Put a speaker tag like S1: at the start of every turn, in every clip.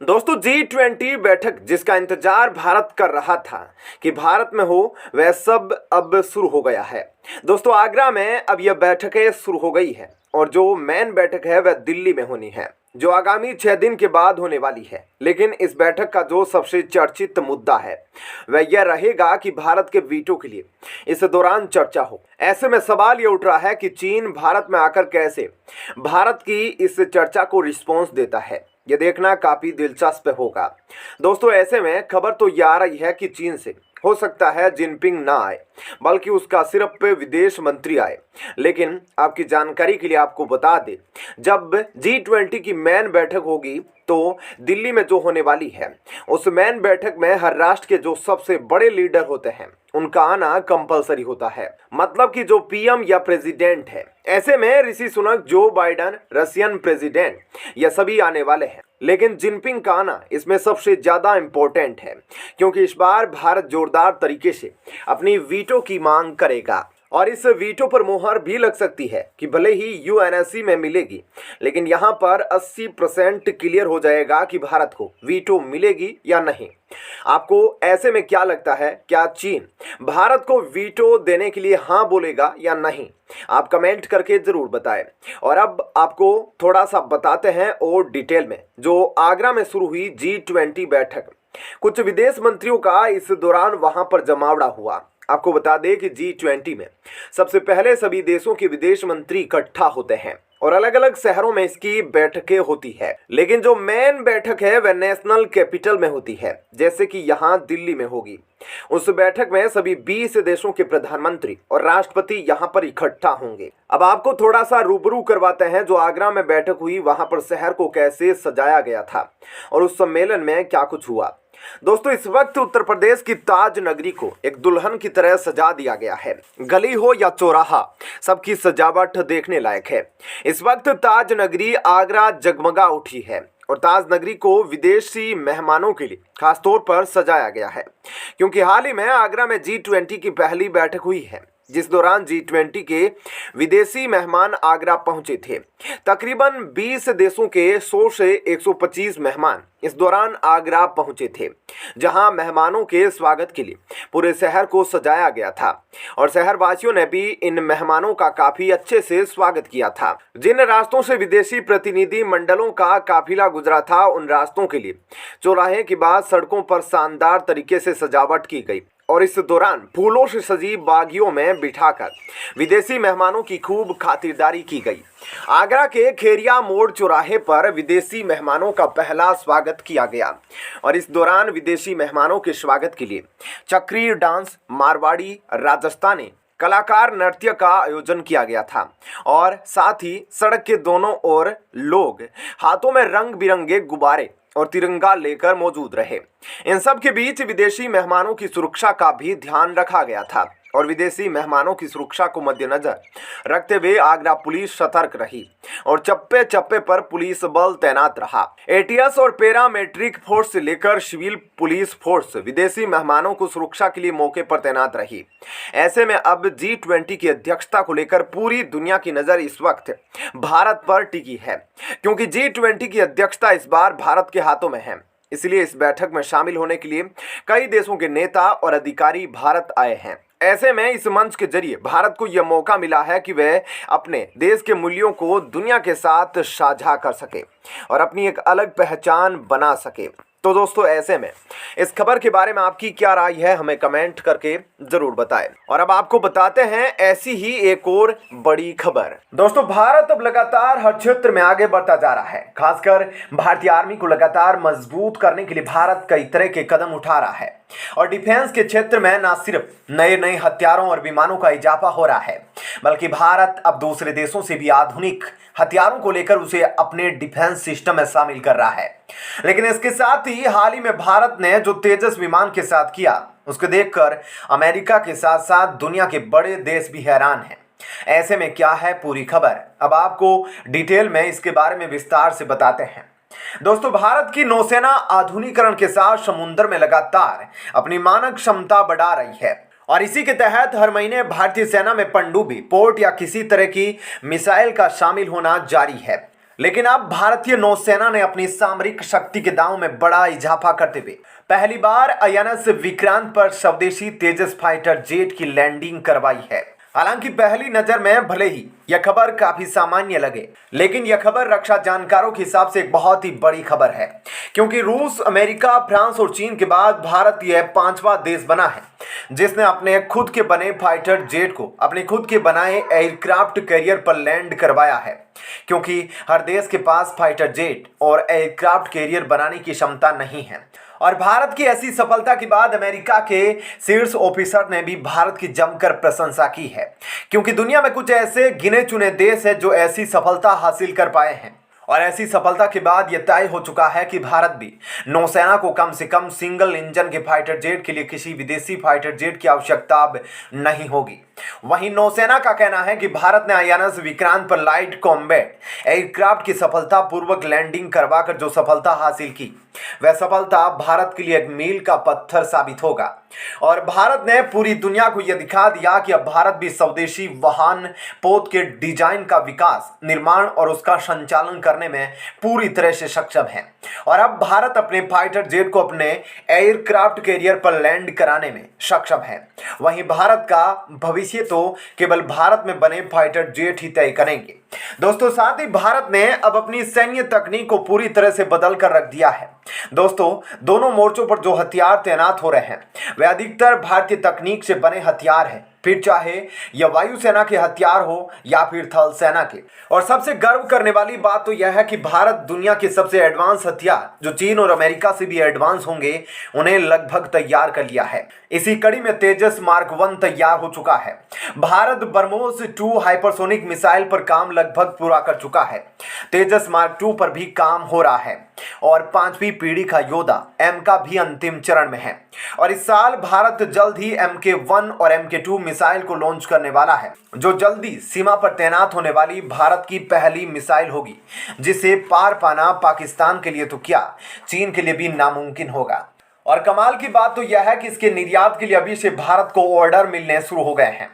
S1: दोस्तों G20 बैठक जिसका इंतजार भारत कर रहा था कि भारत में हो, वह सब अब शुरू हो गया है। दोस्तों आगरा में अब यह बैठकें शुरू हो गई है और जो मेन बैठक है वह दिल्ली में होनी है, जो आगामी 6 दिन के बाद होने वाली है। लेकिन इस बैठक का जो सबसे चर्चित मुद्दा है वह यह रहेगा कि भारत के वीटो के लिए इस दौरान चर्चा हो। ऐसे में सवाल ये उठ रहा है कि चीन भारत में आकर कैसे भारत की इस चर्चा को रिस्पॉन्स देता है। ये देखना काफी दिलचस्प होगा। दोस्तों ऐसे में खबर तो ये आ रही है कि चीन से हो सकता है जिनपिंग ना आए, बल्कि उसका सिर्फ विदेश मंत्री आए। लेकिन आपकी जानकारी के लिए आपको बता दे, जब G20 की मेन बैठक होगी तो दिल्ली में जो होने वाली है, उस मेन बैठक में हर राष्ट्र के जो सबसे बड़े लीडर होते हैं उनका आना कंपलसरी होता है। मतलब कि जो पीएम या प्रेसिडेंट है, ऐसे में ऋषि सुनक, जो बाइडन, रशियन प्रेसिडेंट, ये सभी आने वाले हैं। लेकिन जिनपिंग का आना इसमें सबसे ज्यादा इंपॉर्टेंट है, क्योंकि इस बार भारत जोरदार तरीके से अपनी वीटो की मांग करेगा और इस वीटो पर मोहर भी लग सकती है कि भले ही यूएनएससी में मिलेगी, लेकिन यहाँ पर 80% क्लियर हो जाएगा कि भारत को वीटो मिलेगी या नहीं। आपको ऐसे में क्या लगता है, क्या चीन भारत को वीटो देने के लिए हाँ बोलेगा या नहीं? आप कमेंट करके जरूर बताएं। और अब आपको थोड़ा सा बताते हैं और डिटेल में, जो आगरा में शुरू हुई G20 बैठक, कुछ विदेश मंत्रियों का इस दौरान वहां पर जमावड़ा हुआ। आपको बता दें कि G20 में सबसे पहले सभी देशों के विदेश मंत्री इकट्ठा होते हैं और अलग अलग शहरों में इसकी बैठकें होती है। लेकिन जो मेन बैठक है वह नेशनल कैपिटल में होती है, जैसे कि यहाँ दिल्ली में होगी। उस बैठक में सभी 20 देशों के प्रधानमंत्री और राष्ट्रपति यहाँ पर इकट्ठा होंगे। अब आपको थोड़ा सा रूबरू करवाते हैं, जो आगरा में बैठक हुई वहां पर शहर को कैसे सजाया गया था और उस सम्मेलन में क्या कुछ हुआ। दोस्तों इस वक्त उत्तर प्रदेश की ताज नगरी को एक दुल्हन की तरह सजा दिया गया है। गली हो या चौराहा, सबकी सजावट देखने लायक है। इस वक्त ताज नगरी आगरा जगमगा उठी है और ताज नगरी को विदेशी मेहमानों के लिए खासतौर पर सजाया गया है, क्योंकि हाल ही में आगरा में G20 की पहली बैठक हुई है, जिस दौरान G20 के विदेशी मेहमान आगरा पहुंचे थे। तकरीबन 20 देशों के 100 से 125 मेहमान इस दौरान आगरा पहुंचे थे, जहां मेहमानों के स्वागत के लिए पूरे शहर को सजाया गया था और शहरवासियों ने भी इन मेहमानों का काफी अच्छे से स्वागत किया था। जिन रास्तों से विदेशी प्रतिनिधि मंडलों का काफिला गुजरा था, उन रास्तों के लिए चौराहे के बाद सड़कों पर शानदार तरीके से सजावट की गई और इस दौरान फूलों से सजी बागियों में बिठाकर विदेशी मेहमानों की खूब खातिरदारी की गई। आगरा के खेरिया मोड़ चौराहे पर विदेशी मेहमानों का पहला स्वागत किया गया और इस दौरान विदेशी मेहमानों के स्वागत के लिए चक्री डांस, मारवाड़ी, राजस्थानी कलाकार नृत्य का आयोजन किया गया था और साथ ही सड़क के दोनों ओर लोग हाथों में रंग बिरंगे गुब्बारे और तिरंगा लेकर मौजूद रहे। इन सब के बीच विदेशी मेहमानों की सुरक्षा का भी ध्यान रखा गया था और विदेशी मेहमानों की सुरक्षा को मद्देनजर रखते हुए आगरा पुलिस सतर्क रही और चप्पे चप्पे पर पुलिस बल तैनात रहा। एटीएस और पैरामेट्रिक फोर्स से लेकर सिविल पुलिस फोर्स विदेशी मेहमानों को सुरक्षा के लिए मौके पर तैनात रही। ऐसे में अब G20 की अध्यक्षता को लेकर पूरी दुनिया की नजर इस वक्त भारत पर टिकी है, क्योंकि G20 की अध्यक्षता इस बार भारत के हाथों में है। इसलिए इस बैठक में शामिल होने के लिए कई देशों के नेता और अधिकारी भारत आए हैं। ऐसे में इस मंच के जरिए भारत को यह मौका मिला है कि वह अपने देश के मूल्यों को दुनिया के साथ साझा कर सके और अपनी एक अलग पहचान बना सके। तो दोस्तों ऐसे में इस खबर के बारे में आपकी क्या राय है, हमें कमेंट करके जरूर बताएं। और अब आपको बताते हैं ऐसी ही एक और बड़ी खबर। दोस्तों भारत अब लगातार हर क्षेत्र में आगे बढ़ता जा रहा है। खासकर भारतीय आर्मी को लगातार मजबूत करने के लिए भारत कई तरह के कदम उठा रहा है और डिफेंस के क्षेत्र में न सिर्फ नए नए हथियारों और विमानों का इजाफा हो रहा है, बल्कि भारत अब दूसरे देशों से भी आधुनिक हथियारों को लेकर उसे अपने डिफेंस सिस्टम में शामिल कर रहा है। लेकिन इसके साथ ही हाल ही में भारत ने जो तेजस विमान के साथ किया, उसको देखकर अमेरिका के साथ साथ दुनिया के बड़े देश भी हैरान हैं। ऐसे में क्या है पूरी खबर, अब आपको डिटेल में इसके बारे में विस्तार से बताते हैं। दोस्तों भारत की नौसेना आधुनिकीकरण के साथ समुद्र में लगातार अपनी मानक क्षमता बढ़ा रही है और इसी के तहत हर महीने भारतीय सेना में पनडुब्बी, पोर्ट या किसी तरह की मिसाइल का शामिल होना जारी है। लेकिन अब भारतीय नौसेना ने अपनी सामरिक शक्ति के दांव में बड़ा इजाफा करते हुए पहली बार आईएनएस विक्रांत पर स्वदेशी तेजस फाइटर जेट की लैंडिंग करवाई है। हालांकि पहली नजर में भले ही यह खबर काफी सामान्य लगे, लेकिन यह खबर रक्षा जानकारों के हिसाब से एक बहुत ही बड़ी खबर है, क्योंकि रूस, अमेरिका, फ्रांस और चीन के बाद भारत यह 5वां देश बना है जिसने अपने खुद के बने फाइटर जेट को अपने खुद के बनाए एयरक्राफ्ट कैरियर पर लैंड करवाया है। क्योंकि हर देश के पास फाइटर जेट और एयरक्राफ्ट कैरियर बनाने की क्षमता नहीं है। और भारत की ऐसी सफलता के बाद अमेरिका के शीर्ष ऑफिसर ने भी भारत की जमकर प्रशंसा की है, क्योंकि दुनिया में कुछ ऐसे गिने चुने देश हैं जो ऐसी सफलता हासिल कर पाए हैं। और ऐसी सफलता के बाद यह तय हो चुका है कि भारत भी नौसेना को कम से कम सिंगल इंजन के फाइटर जेट के लिए किसी विदेशी फाइटर जेट की आवश्यकता अब नहीं होगी। वहीं नौसेना का कहना है कि भारत ने आईएनएस विक्रांत पर लाइट कॉम्बैट एयरक्राफ्ट की सफलतापूर्वक लैंडिंग करवाकर जो सफलता हासिल की, वह सफलता भारत के लिए एक मील का पत्थर साबित होगा। और भारत ने पूरी दुनिया को यह दिखा दिया कि अब भारत भी स्वदेशी वाहन पोत के डिजाइन का विकास, निर्माण और उसका संचालन करने में पूरी तरह से सक्षम है। और अब भारत अपने फाइटर जेट को अपने एयरक्राफ्ट कैरियर पर लैंड कराने में सक्षम है। वहीं भारत का भविष्य तो केवल भारत में बने फाइटर जेट ही तय करेंगे। दोस्तों, साथ ही भारत ने अब अपनी सैन्य तकनीक को पूरी तरह से बदल कर रख दिया है। दोस्तों, दोनों मोर्चों पर जो हथियार तैनात हो रहे हैं वे अधिकतर भारतीय तकनीक से बने हथियार हैं, फिर चाहे यह वायुसेना के हथियार हो या फिर थल सेना के। और सबसे गर्व करने वाली बात तो यह है कि भारत दुनिया के सबसे एडवांस हथियार, जो चीन और अमेरिका से भी एडवांस होंगे, उन्हें लगभग तैयार कर लिया है। इसी कड़ी में तेजस मार्क 1 तैयार हो चुका है। भारत ब्रह्मोस 2 हाइपरसोनिक मिसाइल पर काम लगभग पूरा कर चुका है। तेजस मार्क 2 पर भी काम हो रहा है और 5वीं पीढ़ी का योद्धा एम का भी अंतिम चरण में है। और इस साल भारत जल्द ही MK1 और MK2 मिसाइल को लॉन्च करने वाला है, जो जल्दी सीमा पर तैनात होने वाली भारत की पहली मिसाइल होगी, जिसे पार पाना पाकिस्तान के लिए तो क्या, चीन के लिए भी नामुमकिन होगा। और कमाल की बात तो यह है कि इसके निर्यात के लिए अभी से भारत को ऑर्डर मिलने शुरू हो गए हैं।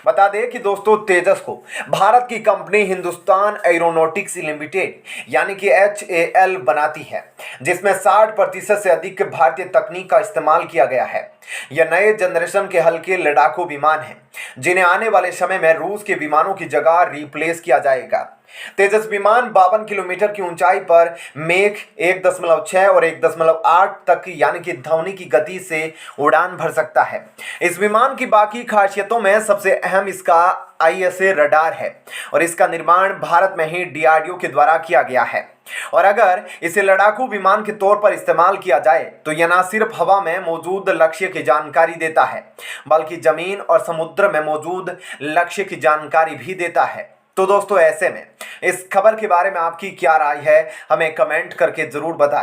S1: बता दें कि दोस्तों, तेजस को भारत की कंपनी हिंदुस्तान एरोनॉटिक्स लिमिटेड यानी कि HAL बनाती है, जिसमें 60% से अधिक भारतीय तकनीक का इस्तेमाल किया गया है। यह नए जनरेशन के हल्के लड़ाकू विमान हैं, जिन्हें आने वाले समय में रूस के विमानों की जगह रिप्लेस किया जाएगा। तेजस विमान 52 किलोमीटर की ऊंचाई पर मेक 1.6 और 1.8 तक यानी कि ध्वनि की गति से उड़ान भर सकता है। इस विमान की बाकी खासियतों में सबसे अहम इसका ISA रडार है और इसका निर्माण भारत में ही DRDO के द्वारा किया गया है। और अगर इसे लड़ाकू विमान के तौर पर इस्तेमाल किया जाए तो यह न सिर्फ हवा में मौजूद लक्ष्य की जानकारी देता है, बल्कि जमीन और समुद्र में मौजूद लक्ष्य की जानकारी भी देता है। तो दोस्तों, ऐसे में इस खबर के बारे में आपकी क्या राय है, हमें कमेंट करके जरूर बताएं।